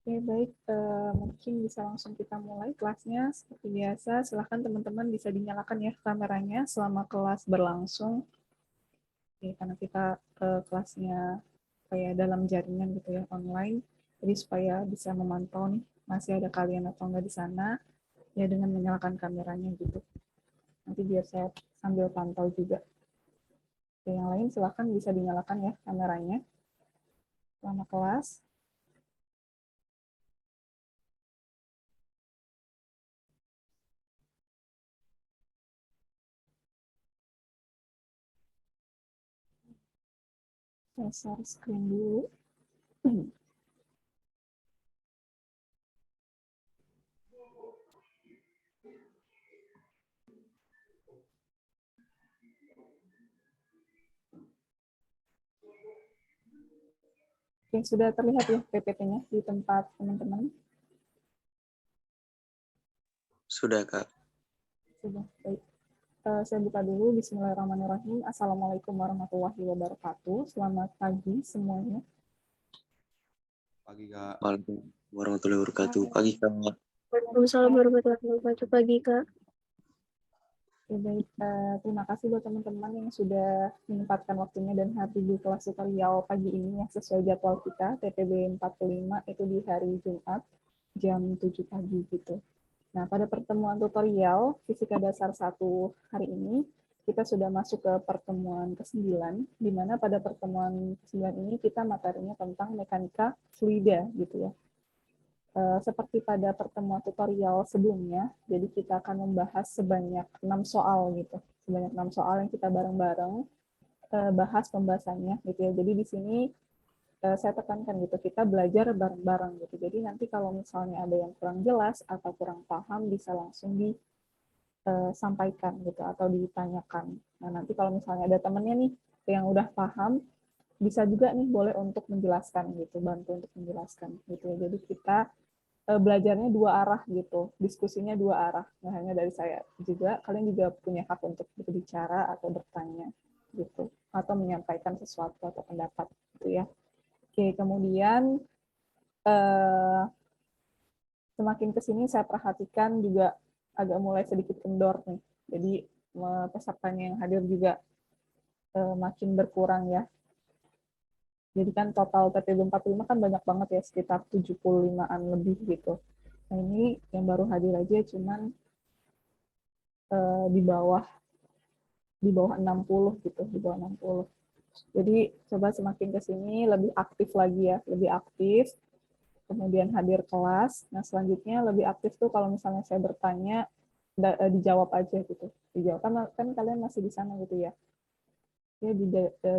Oke, baik. Mungkin bisa langsung kita mulai kelasnya. Seperti biasa, silahkan teman-teman bisa dinyalakan ya kameranya selama kelas berlangsung. Oke, karena kita kelasnya kayak dalam jaringan gitu ya, online. Jadi supaya bisa memantau nih, masih ada kalian atau enggak di sana, ya dengan menyalakan kameranya gitu. Nanti biar saya sambil pantau juga. Oke, yang lain silahkan bisa dinyalakan ya kameranya selama kelas. Saya share screen dulu. Oke, sudah terlihat ya PPT-nya di tempat teman-teman? Sudah, Kak. Sudah, baik. Saya buka dulu. Bismillahirrahmanirrahim. Assalamualaikum warahmatullahi wabarakatuh. Selamat pagi semuanya. Pagi, Kak. Waalaikumsalam warahmatullahi wabarakatuh. Pagi, Kak. Waalaikumsalam warahmatullahi wabarakatuh. Pagi, Kak. Oke, baik. Terima kasih buat teman-teman yang sudah menyempatkan waktunya dan hadir di kelas tutorial pagi ini yang sesuai jadwal kita, TPB 45, itu di hari Jumat, jam 7 pagi gitu. Nah, pada pertemuan tutorial Fisika Dasar 1 hari ini, kita sudah masuk ke pertemuan ke-9, di mana pada pertemuan ke-9 ini kita materinya tentang mekanika fluida, gitu ya. Seperti pada pertemuan tutorial sebelumnya, jadi kita akan membahas sebanyak 6 soal gitu. Sebanyak 6 soal yang kita bareng-bareng bahas pembahasannya gitu ya. Jadi di sini saya tekankan gitu, kita belajar bareng-bareng gitu. Jadi nanti kalau misalnya ada yang kurang jelas atau kurang paham bisa langsung disampaikan gitu atau ditanyakan. Nah, nanti kalau misalnya ada temennya nih yang udah paham, bisa juga nih boleh untuk menjelaskan gitu, bantu untuk menjelaskan gitu ya. Jadi kita belajarnya dua arah gitu, diskusinya dua arah. Nah, hanya dari saya juga, kalian juga punya hak untuk berbicara atau bertanya gitu, atau menyampaikan sesuatu atau pendapat gitu ya. Oke, kemudian eh, semakin ke sini saya perhatikan juga agak mulai sedikit kendor nih. Jadi pesertanya yang hadir juga makin berkurang ya. Jadi kan total TPB 45 kan banyak banget ya, sekitar 75-an lebih gitu. Nah, ini yang baru hadir aja cuman di bawah 60 gitu, di bawah 60. Jadi coba semakin ke sini lebih aktif lagi ya, lebih aktif. Kemudian hadir kelas. Nah, selanjutnya lebih aktif tuh kalau misalnya saya bertanya dijawab aja gitu. Dijawab kan kalian masih di sana gitu ya. Ya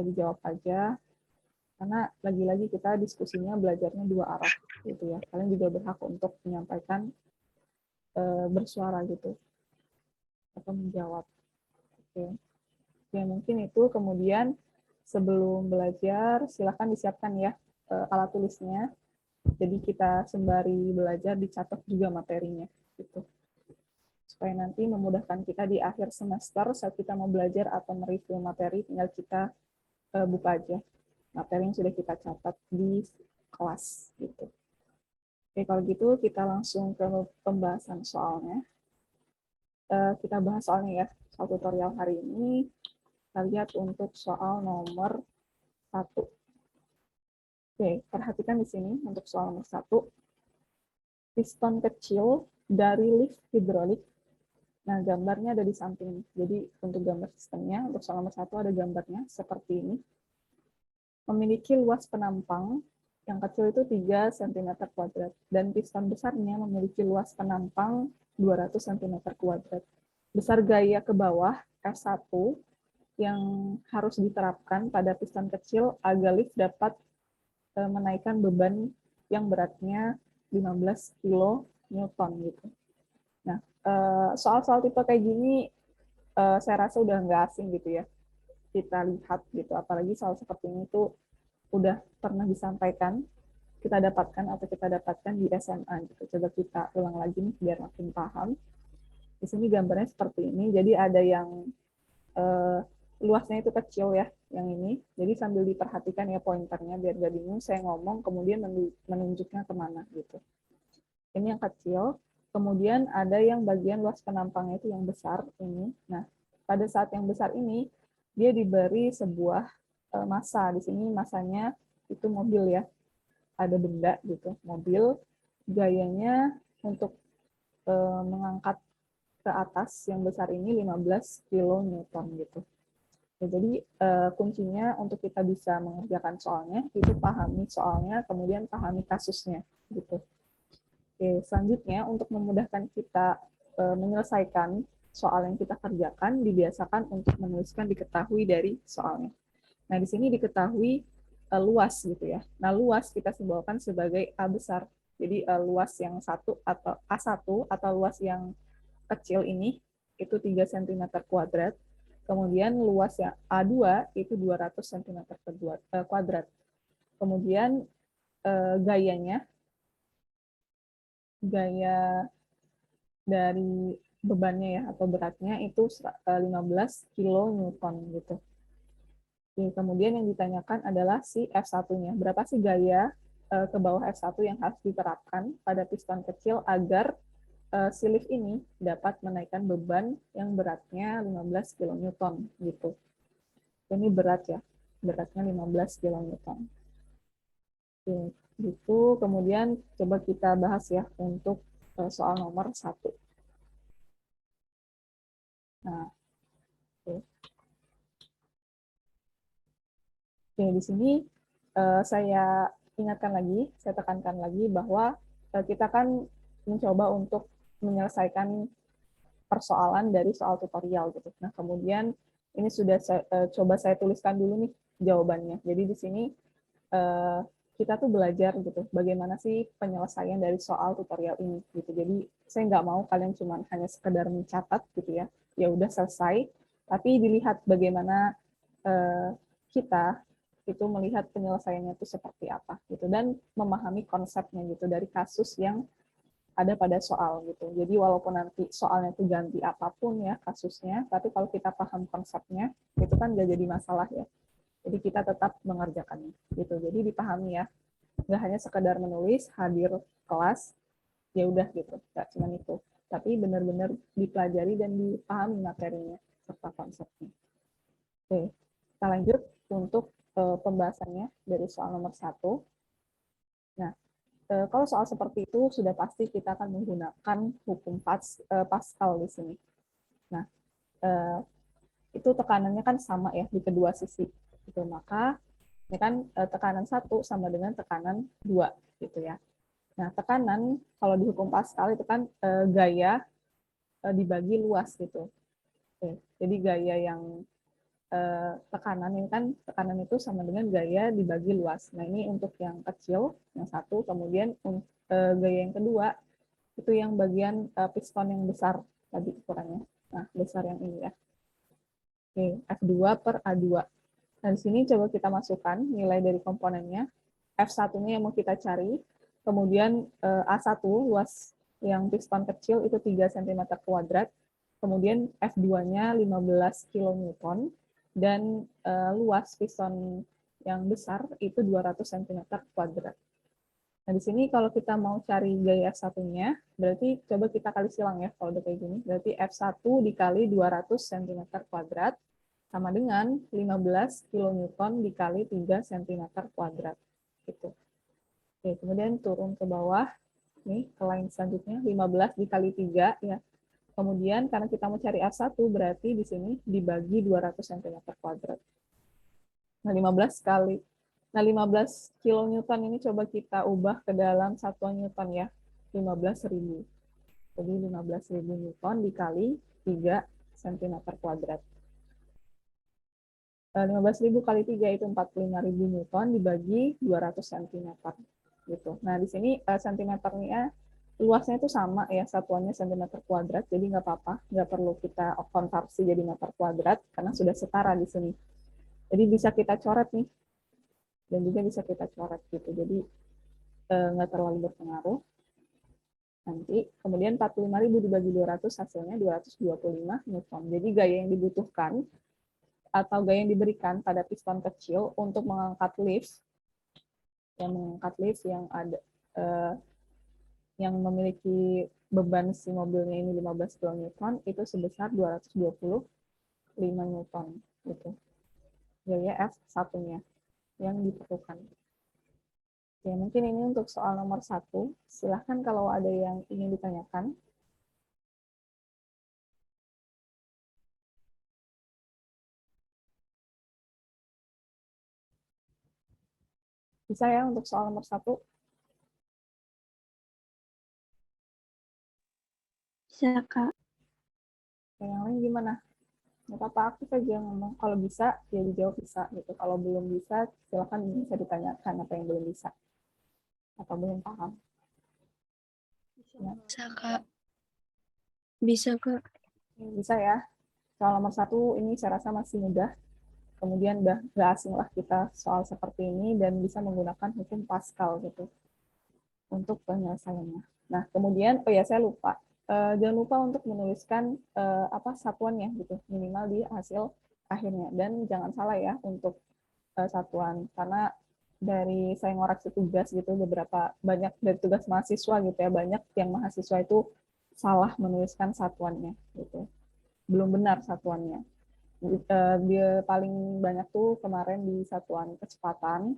dijawab aja karena lagi-lagi kita diskusinya belajarnya dua arah gitu ya. Kalian juga berhak untuk menyampaikan bersuara gitu atau menjawab. Oke. Ya, mungkin itu. Kemudian sebelum belajar, silakan disiapkan ya alat tulisnya. Jadi kita sembari belajar dicatat juga materinya, gitu. Supaya nanti memudahkan kita di akhir semester saat kita mau belajar atau mereview materi, tinggal kita buka aja materi yang sudah kita catat di kelas, gitu. Oke, kalau gitu kita langsung ke pembahasan soalnya. Kita bahas soalnya ya, soal tutorial hari ini. Kita lihat untuk soal nomor 1. Oke, perhatikan di sini untuk soal nomor 1. Piston kecil dari lift hidrolik. Nah, gambarnya ada di samping. Jadi, untuk gambar sistemnya, untuk soal nomor 1 ada gambarnya seperti ini. Memiliki luas penampang, yang kecil itu 3 cm kuadrat, dan piston besarnya memiliki luas penampang 200 cm kuadrat. Besar gaya ke bawah, F1, yang harus diterapkan pada piston kecil agar lift dapat menaikkan beban yang beratnya 15 kN gitu. Nah, soal-soal tipe kayak gini saya rasa udah nggak asing gitu ya. Kita lihat gitu, apalagi soal seperti ini tuh udah pernah disampaikan, kita dapatkan di SMA gitu. Coba kita ulang lagi nih biar makin paham. Di sini gambarnya seperti ini. Jadi ada yang luasnya itu kecil ya, yang ini. Jadi sambil diperhatikan ya pointernya, biar gak bingung saya ngomong, kemudian menunjuknya kemana gitu. Ini yang kecil, kemudian ada yang bagian luas penampangnya itu yang besar ini. Nah, pada saat yang besar ini, dia diberi sebuah massa. Di sini massanya itu mobil ya, ada benda gitu, mobil. Gayanya untuk mengangkat ke atas yang besar ini 15 kilonewton gitu. Ya, jadi kuncinya untuk kita bisa mengerjakan soalnya itu pahami soalnya, kemudian pahami kasusnya gitu. Oke, selanjutnya untuk memudahkan kita menyelesaikan soal yang kita kerjakan, dibiasakan untuk menuliskan diketahui dari soalnya. Nah, di sini diketahui luas gitu ya. Nah, luas kita simbolkan sebagai A besar. Jadi luas yang satu atau A1 atau luas yang kecil ini itu 3 cm kuadrat. Kemudian luas yang A2 itu 200 cm kuadrat. Kemudian gaya dari bebannya ya atau beratnya itu 15 kilonewton gitu. Oke, kemudian yang ditanyakan adalah si F1-nya. Berapa sih gaya ke bawah F1 yang harus diterapkan pada piston kecil agar si lift ini dapat menaikkan beban yang beratnya 15 kilonewton gitu. Ini berat ya, beratnya 15 kilonewton. Oke, gitu. Kemudian coba kita bahas ya untuk soal nomor 1. Nah, oke. Oke, di sini saya ingatkan lagi, saya tekankan lagi bahwa kita kan mencoba untuk menyelesaikan persoalan dari soal tutorial gitu. Nah, kemudian ini sudah coba saya tuliskan dulu nih jawabannya. Jadi di sini kita tuh belajar gitu, bagaimana sih penyelesaian dari soal tutorial ini gitu. Jadi saya nggak mau kalian cuma hanya sekedar mencatat gitu ya, ya udah selesai, tapi dilihat bagaimana kita itu melihat penyelesaiannya itu seperti apa gitu dan memahami konsepnya gitu dari kasus yang ada pada soal gitu. Jadi walaupun nanti soalnya itu ganti apapun ya kasusnya, tapi kalau kita paham konsepnya itu kan nggak jadi masalah ya. Jadi kita tetap mengerjakannya gitu. Jadi dipahami ya, nggak hanya sekedar menulis hadir kelas ya udah gitu, nggak cuma itu. Tapi benar-benar dipelajari dan dipahami materinya serta konsepnya. Oke, kita lanjut untuk pembahasannya dari soal nomor 1. Nah, kalau soal seperti itu sudah pasti kita akan menggunakan hukum Pascal di sini. Nah, itu tekanannya kan sama ya di kedua sisi. Gitu. Maka ini kan tekanan 1 sama dengan tekanan 2 gitu ya. Nah, tekanan kalau di hukum Pascal itu kan gaya dibagi luas gitu. Oke, jadi gaya yang tekanan ini kan tekanan itu sama dengan gaya dibagi luas. Nah, ini untuk yang kecil, yang 1, kemudian gaya yang kedua itu yang bagian piston yang besar tadi ukurannya. Nah, besar yang ini ya. Oke, F2 per A2. Nah, di sini coba kita masukkan nilai dari komponennya. F1-nya yang mau kita cari, kemudian A1 luas yang piston kecil itu 3 cm kuadrat, kemudian F2-nya 15 kilonewton, dan luas piston yang besar itu 200 cm kuadrat. Nah, di sini kalau kita mau cari gaya F1-nya, berarti coba kita kali silang ya, kalau udah kayak gini. Berarti F1 dikali 200 cm kuadrat, sama dengan 15 kilonewton dikali 3 cm kuadrat. Gitu. Oke, kemudian turun ke bawah, nih ke line selanjutnya, 15 dikali 3, ya. Kemudian karena kita mau cari F1, berarti di sini dibagi 200 cm kuadrat. Nah, 15 kali. Nah, 15 kilonewton ini coba kita ubah ke dalam satuan newton ya, 15.000. Jadi 15.000 newton dikali 3 cm kuadrat. 15.000 kali 3 itu 45.000 newton dibagi 200 cm. Gitu. Nah, di sini cm-nya luasnya itu sama ya, satuannya cm kuadrat, jadi nggak apa-apa, nggak perlu kita konversi jadi meter kuadrat, karena sudah setara di sini. Jadi bisa kita coret nih, dan juga bisa kita coret gitu, jadi nggak terlalu berpengaruh. Nanti, kemudian 45.000 dibagi 200, hasilnya 225 newton. Jadi gaya yang dibutuhkan atau gaya yang diberikan pada piston kecil untuk mengangkat lift yang ada yang memiliki beban si mobilnya ini 15 kN itu sebesar 225 Newton gitu. Gaya F1-nya yang diperlukan. Ya, mungkin ini untuk soal nomor 1. Silahkan kalau ada yang ingin ditanyakan. Bisa ya untuk soal nomor 1? Bisa, Kak. Yang lain gimana? Nggak apa-apa, aktif aja ngomong. Kalau bisa, ya dijawab bisa. Gitu. Kalau belum bisa, silahkan bisa ditanyakan apa yang belum bisa. Atau belum paham. Ya. Bisa, Kak. Bisa, Kak. Bisa ya. Soal nomor 1 ini saya rasa masih mudah. Kemudian udah nggak asing lah kita soal seperti ini dan bisa menggunakan hukum Pascal gitu untuk penyelesaiannya. Nah, kemudian, oh ya saya lupa. Jangan lupa untuk menuliskan satuannya gitu, minimal di hasil akhirnya. Dan jangan salah ya untuk satuan, karena dari saya ngoreksi tugas gitu, banyak dari tugas mahasiswa gitu ya, banyak yang mahasiswa itu salah menuliskan satuannya gitu. Belum benar satuannya. Dia paling banyak tuh kemarin di satuan percepatan,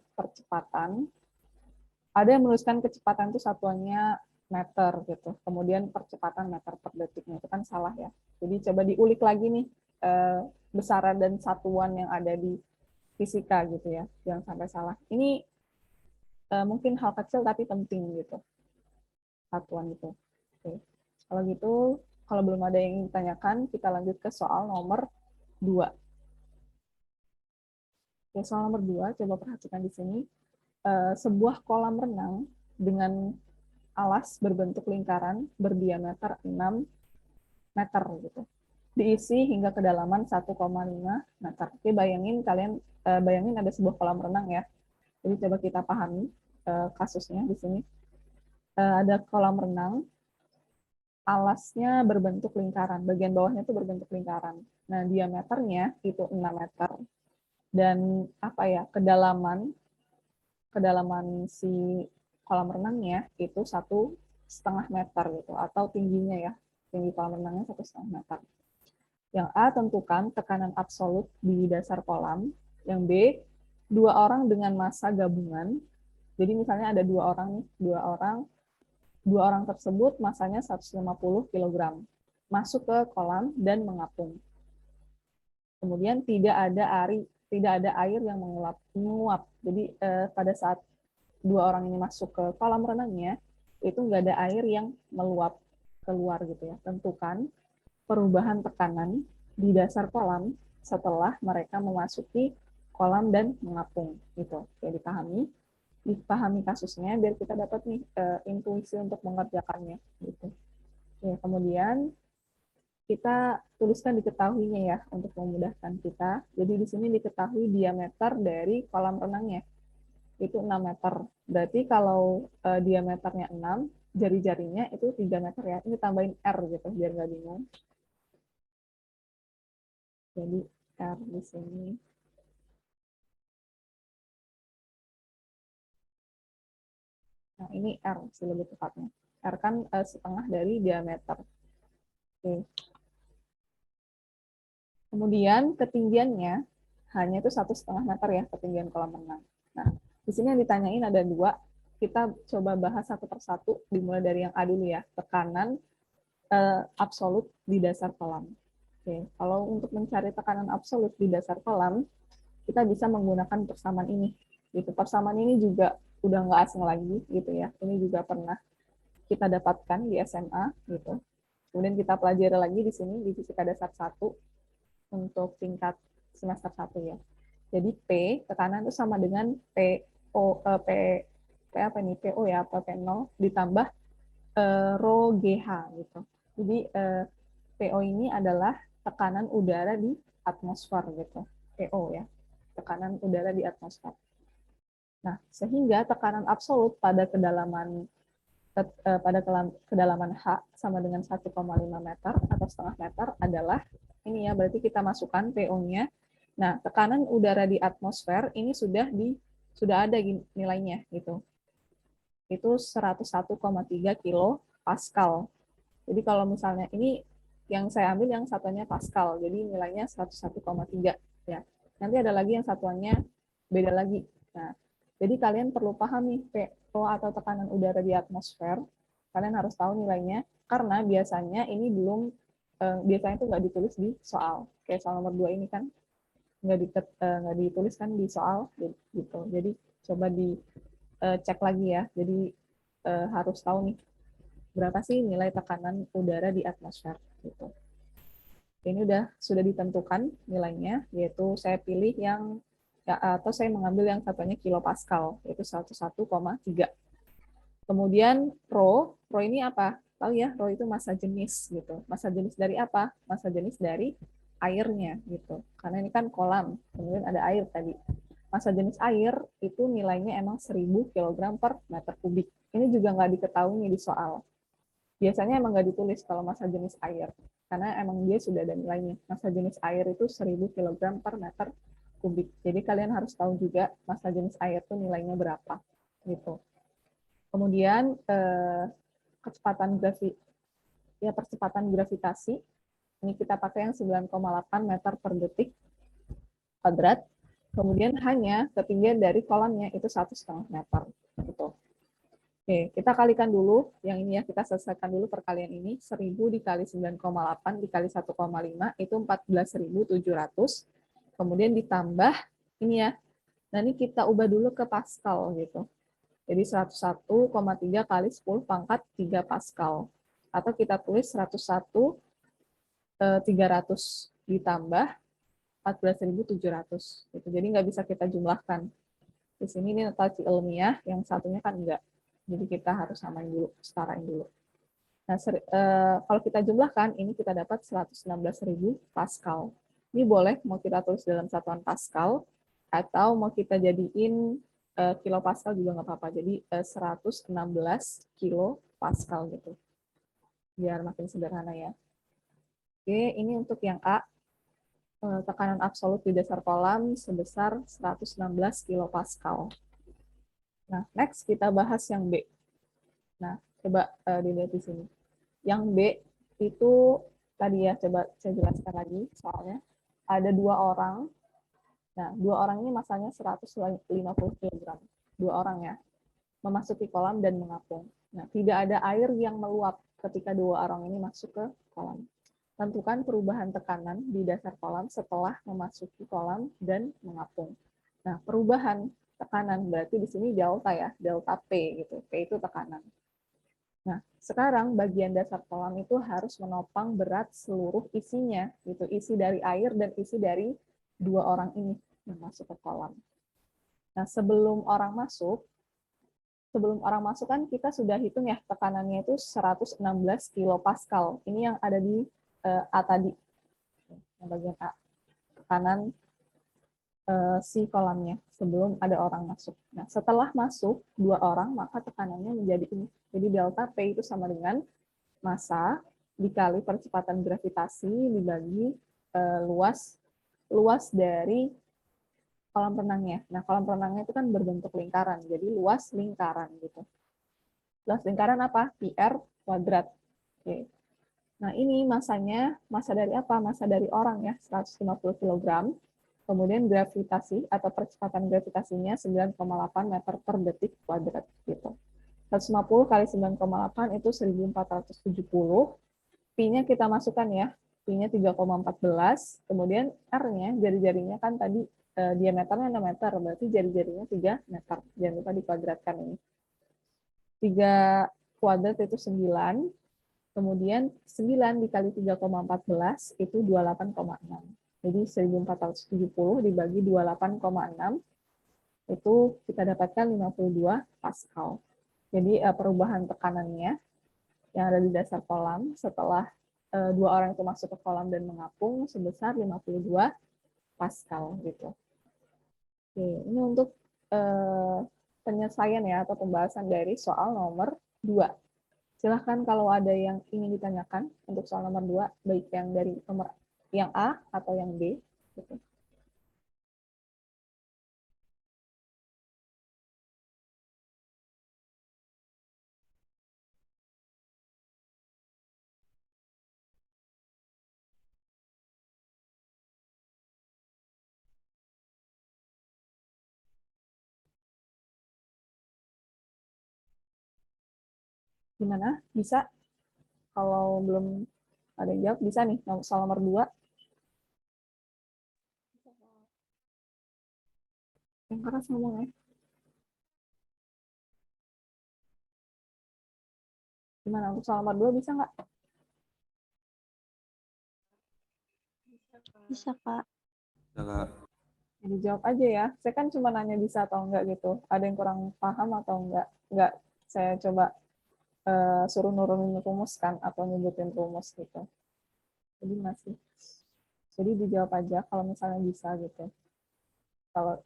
ada yang menuliskan kecepatan itu satuannya meter gitu, kemudian percepatan meter per detiknya, itu kan salah ya. Jadi coba diulik lagi nih besaran dan satuan yang ada di fisika gitu ya, jangan sampai salah. Ini mungkin hal kecil tapi penting gitu, satuan itu. Oke. Kalau gitu, kalau belum ada yang ditanyakan, kita lanjut ke soal nomor 2. Oke, soal nomor 2, coba perhatikan di sini. Sebuah kolam renang dengan alas berbentuk lingkaran berdiameter 6 meter gitu. Diisi hingga kedalaman 1,5 meter. Oke, bayangin ada sebuah kolam renang ya. Jadi coba kita pahami kasusnya di sini. Ada kolam renang, alasnya berbentuk lingkaran, bagian bawahnya itu berbentuk lingkaran. Nah, diameternya itu 6 meter. Dan kedalaman si kolam renangnya itu 1,5 meter gitu, atau tingginya ya, tinggi kolam renangnya 1,5 meter. Yang A, tentukan tekanan absolut di dasar kolam. Yang B, 2 orang dengan massa gabungan. Jadi misalnya ada 2 orang nih, 2 orang tersebut massanya 150 kg masuk ke kolam dan mengapung. Kemudian tidak ada air yang menguap. Jadi pada saat 2 orang ini masuk ke kolam renangnya, itu nggak ada air yang meluap keluar gitu ya. Tentukan perubahan tekanan di dasar kolam setelah mereka memasuki kolam dan mengapung gitu. Ya, dipahami kasusnya biar kita dapat nih intuisi untuk mengerjakannya gitu. Ya, kemudian kita tuliskan diketahuinya ya untuk memudahkan kita. Jadi di sini diketahui diameter dari kolam renangnya itu 6 meter. Berarti kalau diameternya 6, jari-jarinya itu 3 meter ya. Ini tambahin R gitu biar nggak bingung. Jadi R di sini. Nah, ini R sih lebih tepatnya. R kan setengah dari diameter. Oke. Kemudian ketinggiannya hanya itu 1,5 meter ya, ketinggian kolam renang. Nah, di sini yang ditanyain ada 2. Kita coba bahas satu persatu, dimulai dari yang A dulu ya, tekanan absolut di dasar kolam. Oke, kalau untuk mencari tekanan absolut di dasar kolam, kita bisa menggunakan persamaan ini. Gitu. Persamaan ini juga udah nggak asing lagi gitu ya. Ini juga pernah kita dapatkan di SMA gitu. Kemudian kita pelajari lagi di sini di Fisika Dasar 1 untuk tingkat semester 1 ya. Jadi P tekanan itu sama dengan P apa nih? PO ya, atau P0 ditambah rho GH gitu. Jadi PO ini adalah tekanan udara di atmosfer gitu. PO ya, tekanan udara di atmosfer. Nah, sehingga tekanan absolut pada kedalaman H sama dengan 1,5 meter atau setengah meter adalah ini ya, berarti kita masukkan PO-nya Nah, tekanan udara di atmosfer ini sudah ada nilainya gitu. Itu 101,3 kilo Pascal. Jadi kalau misalnya ini yang saya ambil yang satuannya Pascal, jadi nilainya 101,3 ya. Nanti ada lagi yang satuannya beda lagi. Nah, jadi kalian perlu paham nih PO atau tekanan udara di atmosfer. Kalian harus tahu nilainya karena biasanya ini belum biasanya itu nggak ditulis di soal. Kayak soal nomor 2 ini kan nggak ditulis kan di soal gitu. Jadi coba dicek lagi ya. Jadi harus tahu nih berapa sih nilai tekanan udara di atmosfer gitu. Ini sudah ditentukan nilainya, yaitu saya pilih yang atau saya mengambil yang satunya kilopascal, yaitu 101,3. Kemudian rho ini apa? Tahu ya, rho itu massa jenis gitu. Massa jenis dari apa? Massa jenis dari airnya gitu. Karena ini kan kolam, kemudian ada air tadi. Massa jenis air itu nilainya emang 1000 kg per meter kubik. Ini juga nggak diketahui di soal. Biasanya emang nggak ditulis kalau massa jenis air, karena emang dia sudah ada nilainya. Massa jenis air itu 1000 kg per meter kubik. Jadi kalian harus tahu juga massa jenis air itu nilainya berapa. Gitu. Kemudian percepatan gravitasi, ini kita pakai yang 9,8 meter per detik kuadrat. Kemudian hanya ketinggian dari kolamnya itu 1,5 meter. Gitu. Oke, kita kalikan dulu. Yang ini ya, kita selesaikan dulu perkalian ini. 1000 dikali 9,8 dikali 1,5 itu 14.700. Kemudian ditambah ini ya. Nah, ini kita ubah dulu ke Pascal gitu. Jadi 101,3 kali 10 pangkat 3 Pascal. Atau kita tulis 101.300 ditambah 14.700. Gitu. Jadi nggak bisa kita jumlahkan. Di sini ini notasi ilmiah, yang satunya kan enggak. Jadi kita harus samain dulu, setarain dulu. Nah, kalau kita jumlahkan, ini kita dapat 116.000 Pascal. Ini boleh mau kita tulis dalam satuan Pascal, atau mau kita jadiin kilo Pascal juga nggak apa-apa. Jadi 116 kilo Pascal gitu. Biar makin sederhana ya. Oke, ini untuk yang A. Tekanan absolut di dasar kolam sebesar 116 kilo Pascal. Nah, next kita bahas yang B. Nah, coba dilihat di sini. Yang B itu tadi ya, coba saya jelaskan lagi soalnya. Ada 2 orang. Nah, 2 orang ini masanya 150 kg. 2 orang ya, memasuki kolam dan mengapung. Nah, tidak ada air yang meluap ketika 2 orang ini masuk ke kolam. Tentukan perubahan tekanan di dasar kolam setelah memasuki kolam dan mengapung. Nah, perubahan tekanan berarti di sini delta ya, delta P gitu. P itu tekanan. Nah, sekarang bagian dasar kolam itu harus menopang berat seluruh isinya, gitu. Isi dari air dan isi dari 2 orang ini yang masuk ke kolam. Nah, sebelum orang masuk kan kita sudah hitung ya tekanannya itu 116 kilopascal. Ini yang ada di A tadi, yang bagian A. Tekanan si kolamnya sebelum ada orang masuk. Nah, setelah masuk 2 orang, maka tekanannya menjadi ini. Jadi delta P itu sama dengan massa dikali percepatan gravitasi dibagi luas dari kolam renangnya. Nah, kolam renangnya itu kan berbentuk lingkaran, jadi luas lingkaran gitu. Luas lingkaran apa? PR kuadrat. Oke. Nah, ini massanya, massa dari apa? Massa dari orang ya, 150 kg. Kemudian gravitasi atau percepatan gravitasinya 9,8 meter per detik kuadrat gitu. 150 kali 9,8 itu 1470. Pi-nya kita masukkan ya. Pi-nya 3,14. Kemudian R-nya, jari-jarinya kan tadi diameternya 6 meter, berarti jari-jarinya 3 meter. Jangan lupa dikuadratkan ini. 3 kuadrat itu 9. Kemudian 9 dikali 3,14 itu 28,6. Jadi 1470 dibagi 28,6 itu kita dapatkan 52 Pascal. Jadi perubahan tekanannya yang ada di dasar kolam setelah 2 orang itu masuk ke kolam dan mengapung sebesar 52 Pascal gitu. Oke, ini untuk penyelesaian ya atau pembahasan dari soal nomor 2. Silahkan kalau ada yang ingin ditanyakan untuk soal nomor 2, baik yang dari nomor yang A atau yang B. Gitu. Gimana? Bisa? Kalau belum ada yang jawab, bisa nih. Soal nomor 2. Yang keras ngomong ya. Gimana? Untuk soal nomor 2 bisa nggak? Bisa, Kak. Bisa, Kak. Jadi jawab aja ya. Saya kan cuma nanya bisa atau enggak gitu. Ada yang kurang paham atau enggak? Enggak. Saya coba suruh nurunin rumus kan atau nyebutin rumus gitu. Jadi masih. Jadi dijawab aja kalau misalnya bisa gitu. Kalau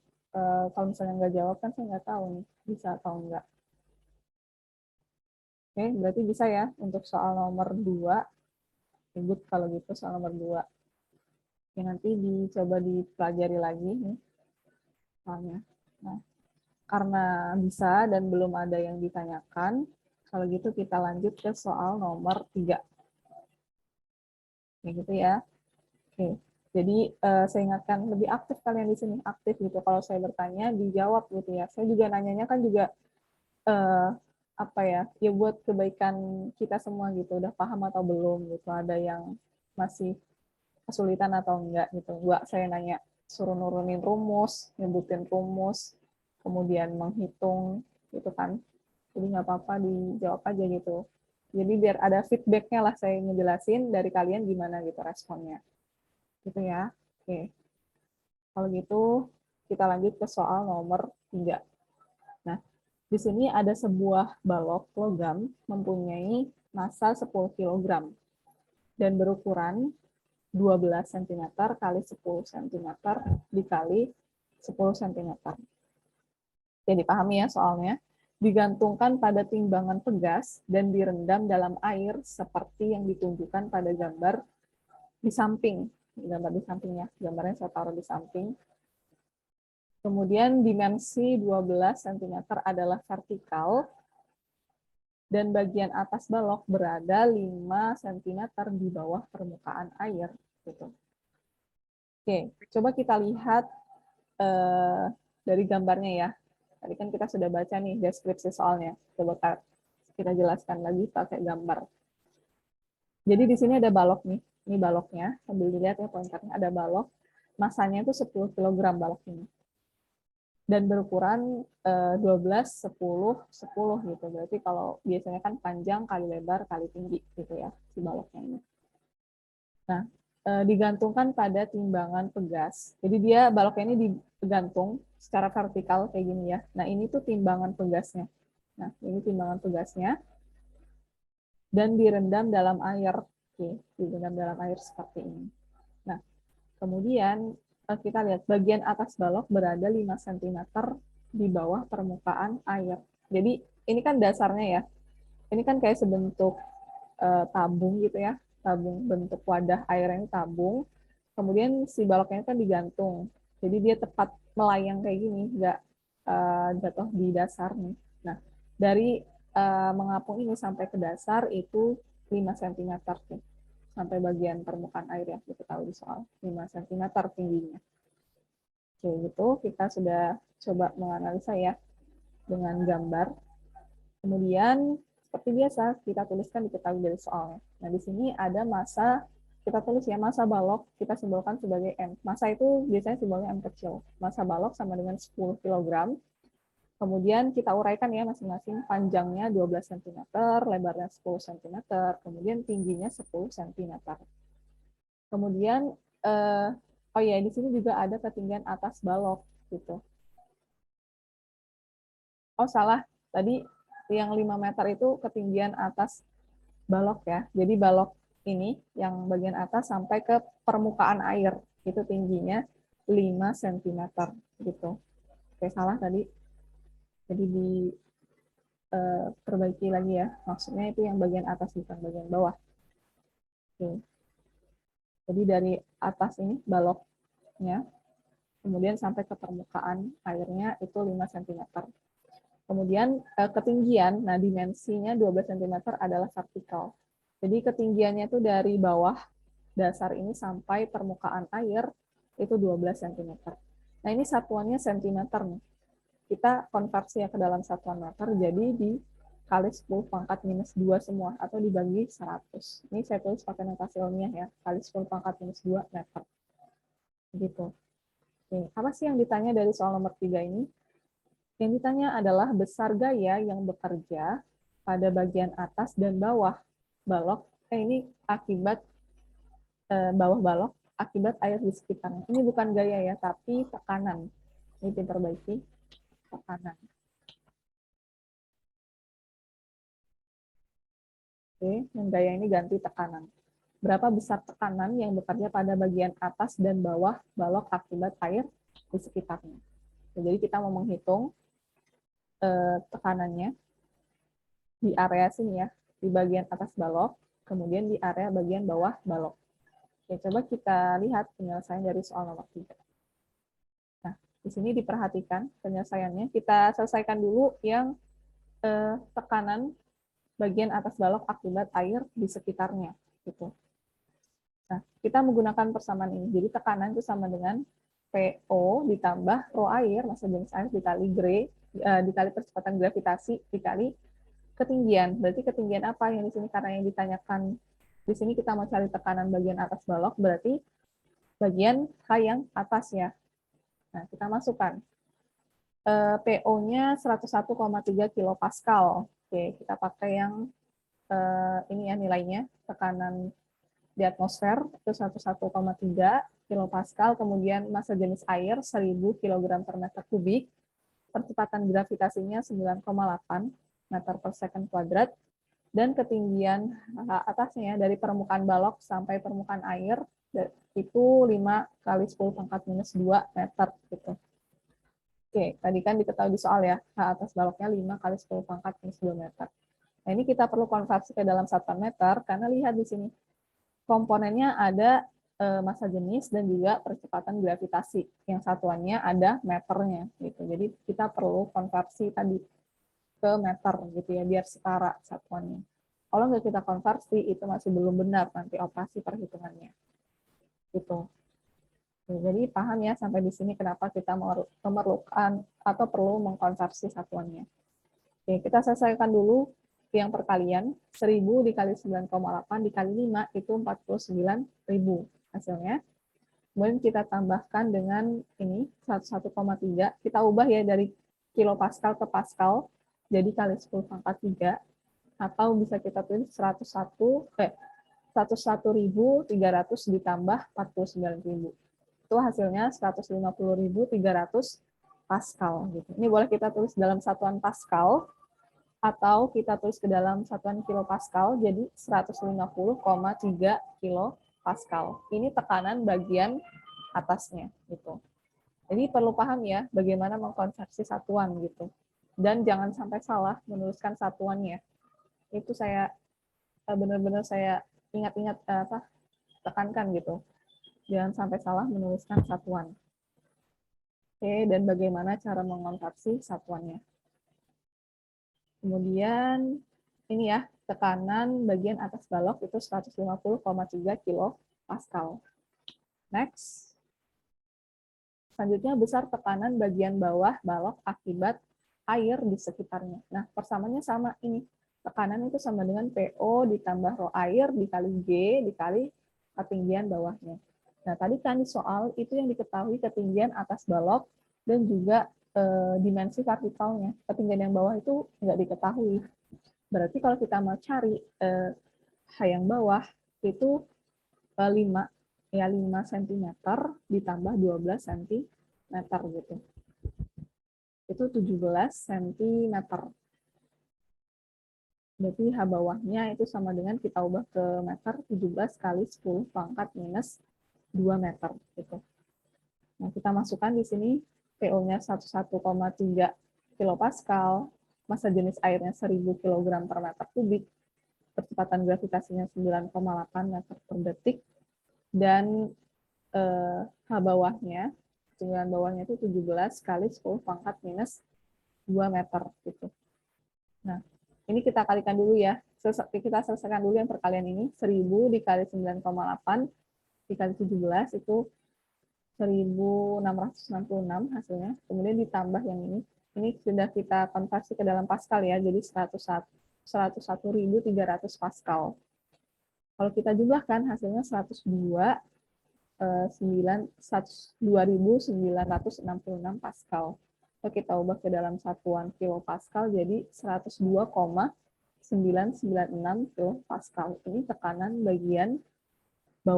misalnya nggak jawab kan saya nggak tahu nih bisa atau enggak. Oke, berarti bisa ya untuk soal nomor 2. Ribut kalau gitu soal nomor 2. Ya, nanti dicoba dipelajari lagi nih soalnya. Nah, karena bisa dan belum ada yang ditanyakan, kalau gitu kita lanjut ke soal nomor 3. Ya gitu ya. Oke. Jadi saya ingatkan lebih aktif kalian di sini, aktif gitu. Kalau saya bertanya dijawab gitu ya. Saya juga nanyanya kan juga eh, apa ya? Ya buat kebaikan kita semua gitu. Udah paham atau belum gitu. Ada yang masih kesulitan atau enggak gitu. Enggak saya nanya suruh nurunin rumus, nyebutin rumus, kemudian menghitung gitu kan. Jadi nggak apa-apa dijawab aja gitu. Jadi biar ada feedback-nya lah saya ngejelasin dari kalian gimana gitu responnya. Gitu ya. Oke. Kalau gitu kita lanjut ke soal nomor 3. Nah, di sini ada sebuah balok logam mempunyai massa 10 kg dan berukuran 12 cm kali 10 cm dikali 10 cm. Jadi pahami ya soalnya. Digantungkan pada timbangan pegas dan direndam dalam air seperti yang ditunjukkan pada gambar di samping. Gambar di sampingnya, gambarnya saya taruh di samping. Kemudian dimensi 12 cm adalah vertikal dan bagian atas balok berada 5 cm di bawah permukaan air. Gitu. Oke, coba kita lihat dari gambarnya ya. Tadi kan kita sudah baca nih deskripsi soalnya. Coba kita jelaskan lagi pakai gambar. Jadi di sini ada balok nih. Ini baloknya. Sambil dilihat ya pointernya. Ada balok. Masanya itu 10 kg balok ini. Dan berukuran 12, 10, 10 gitu. Berarti kalau biasanya kan panjang kali lebar kali tinggi gitu ya si baloknya ini. Nah, digantungkan pada timbangan pegas. Jadi dia baloknya ini digantung secara vertikal kayak gini ya. Nah, ini tuh timbangan pegasnya. Nah, ini timbangan pegasnya. Dan direndam dalam air. Oke, direndam dalam air seperti ini. Nah, kemudian kita lihat bagian atas balok berada 5 cm di bawah permukaan air. Jadi ini kan dasarnya ya. Ini kan kayak sebentuk tabung gitu ya. Tabung bentuk wadah air ini tabung. Kemudian si baloknya kan digantung. Jadi dia tepat melayang kayak gini, nggak jatuh di dasar nih. Nah, dari mengapung ini sampai ke dasar itu 5 cm nih. Sampai bagian permukaan air ya, kita tahu di soal 5 cm tingginya. Oke, gitu kita sudah coba menganalisa ya dengan gambar. Kemudian seperti biasa kita tuliskan diketahui dari soalnya. Nah, di sini ada massa, kita tulis ya massa balok, kita simbolkan sebagai M. Massa itu biasanya simbolnya M kecil. Massa balok sama dengan 10 kg. Kemudian kita uraikan ya masing-masing, panjangnya 12 cm, lebarnya 10 cm, kemudian tingginya 10 cm. Kemudian oh ya, di sini juga ada ketinggian atas balok gitu. Oh, salah. Tadi yang 5 meter itu ketinggian atas balok ya. Jadi balok ini yang bagian atas sampai ke permukaan air. Itu tingginya 5 cm gitu. Oke, salah tadi. Jadi diperbaiki lagi ya. Maksudnya itu yang bagian atas bukan bagian bawah. Oke. Jadi dari atas ini baloknya kemudian sampai ke permukaan airnya itu 5 cm. Kemudian ketinggian, nah dimensinya 12 cm adalah vertikal. Jadi ketinggiannya itu dari bawah dasar ini sampai permukaan air itu 12 cm. Nah ini satuannya cm nih. Kita konversi ke dalam satuan meter, jadi kali 10 pangkat minus 2 semua, atau dibagi 100. Ini saya tulis pakai notasi ilmiah ya, kali 10 pangkat minus 2 meter. Gitu. Oke, apa sih yang ditanya dari soal nomor 3 ini? Yang ditanya adalah besar gaya yang bekerja pada bagian atas dan bawah balok, ini akibat bawah balok, akibat air di sekitarnya. Ini bukan gaya ya, tapi tekanan. Ini diperbaiki, tekanan. Oke, yang gaya ini ganti tekanan. Berapa besar tekanan yang bekerja pada bagian atas dan bawah balok akibat air di sekitarnya. Jadi kita mau menghitung tekanannya di area sini ya, di bagian atas balok, kemudian di area bagian bawah balok. Oke, coba kita lihat penyelesaian dari soal nomor 3. Nah, di sini diperhatikan penyelesaiannya. Kita selesaikan dulu yang tekanan bagian atas balok akibat air di sekitarnya. Gitu. Nah, kita menggunakan persamaan ini. Jadi tekanan itu sama dengan PO ditambah rho air, massa jenis air, dikali percepatan gravitasi, dikali ketinggian. Berarti ketinggian apa yang di sini? Karena yang ditanyakan di sini kita mau cari tekanan bagian atas balok, berarti bagian K yang atas ya. Nah, kita masukkan. PO-nya 101,3 kilopascal. Oke, kita pakai yang ini ya nilainya, tekanan di atmosfer itu 101,3 kilopascal, kemudian massa jenis air 1000 kg per meter kubik, percepatan gravitasinya 9,8 meter per second kuadrat, dan ketinggian atasnya dari permukaan balok sampai permukaan air itu 5 kali 10 pangkat minus 2 meter gitu. Oke, tadi kan diketahui di soal ya, atas baloknya 5 kali 10 pangkat minus 2 meter. Nah, ini kita perlu konversi ke dalam satuan meter, karena lihat di sini, komponennya ada massa jenis dan juga percepatan gravitasi. Yang satuannya ada meternya gitu. Jadi kita perlu konversi tadi ke meter gitu ya, biar setara satuannya. Kalau nggak kita konversi, itu masih belum benar nanti operasi perhitungannya. Gitu. Jadi paham ya sampai di sini kenapa kita memerlukan atau perlu mengkonversi satuannya. Oke, kita selesaikan dulu yang perkalian. 1000 dikali 9,8 dikali 5 itu 49.000 hasilnya. Kemudian kita tambahkan dengan ini 101,3. Kita ubah ya dari kilopascal ke pascal. Jadi kali 10 pangkat 3. Atau bisa kita tulis 101.300 ditambah 49.000. Itu hasilnya 150.300 pascal. Gitu. Ini boleh kita tulis dalam satuan pascal, atau kita tulis ke dalam satuan kilopascal, jadi 150,3 kilopascal. Ini tekanan bagian atasnya. Gitu. Jadi perlu paham ya bagaimana mengkonversi satuan gitu. Dan jangan sampai salah menuliskan satuannya. Itu saya benar-benar saya ingat-ingat tekankan gitu. Jangan sampai salah menuliskan satuan. Oke, dan bagaimana cara mengonversi satuannya. Kemudian ini ya, tekanan bagian atas balok itu 150,3 kilopascal. Next. Selanjutnya besar tekanan bagian bawah balok akibat air di sekitarnya. Nah, persamaannya sama ini. Tekanan itu sama dengan PO ditambah rho air dikali G dikali ketinggian bawahnya. Nah, tadi kan di soal itu yang diketahui ketinggian atas balok dan juga dimensi vertikalnya. Ketinggian yang bawah itu nggak diketahui. Berarti kalau kita mau cari yang bawah itu 5 cm ditambah 12 cm gitu. Itu 17 cm. Berarti H bawahnya itu sama dengan kita ubah ke meter 17 kali 10 pangkat minus 2 meter gitu. Nah, kita masukkan di sini PO-nya 11,3 kilopascal, massa jenis airnya 1000 kg per meter kubik, percepatan gravitasinya 9,8 meter per detik, dan H bawahnya, ketinggian bawahnya itu 17 kali 10 pangkat minus 2 meter gitu. Nah, ini kita kalikan dulu ya. Kita selesaikan dulu yang perkalian ini. 1000 dikali 9,8 dikali 17 itu 1666 hasilnya. Kemudian ditambah yang ini. Ini sudah kita konversi ke dalam pascal ya. Jadi 101.300 Pascal. Kalau kita jumlahkan hasilnya 2.966 Pascal. Kalau kita ubah ke dalam satuan kilopascal jadi 102,996 kilopascal. Ini tekanan bagian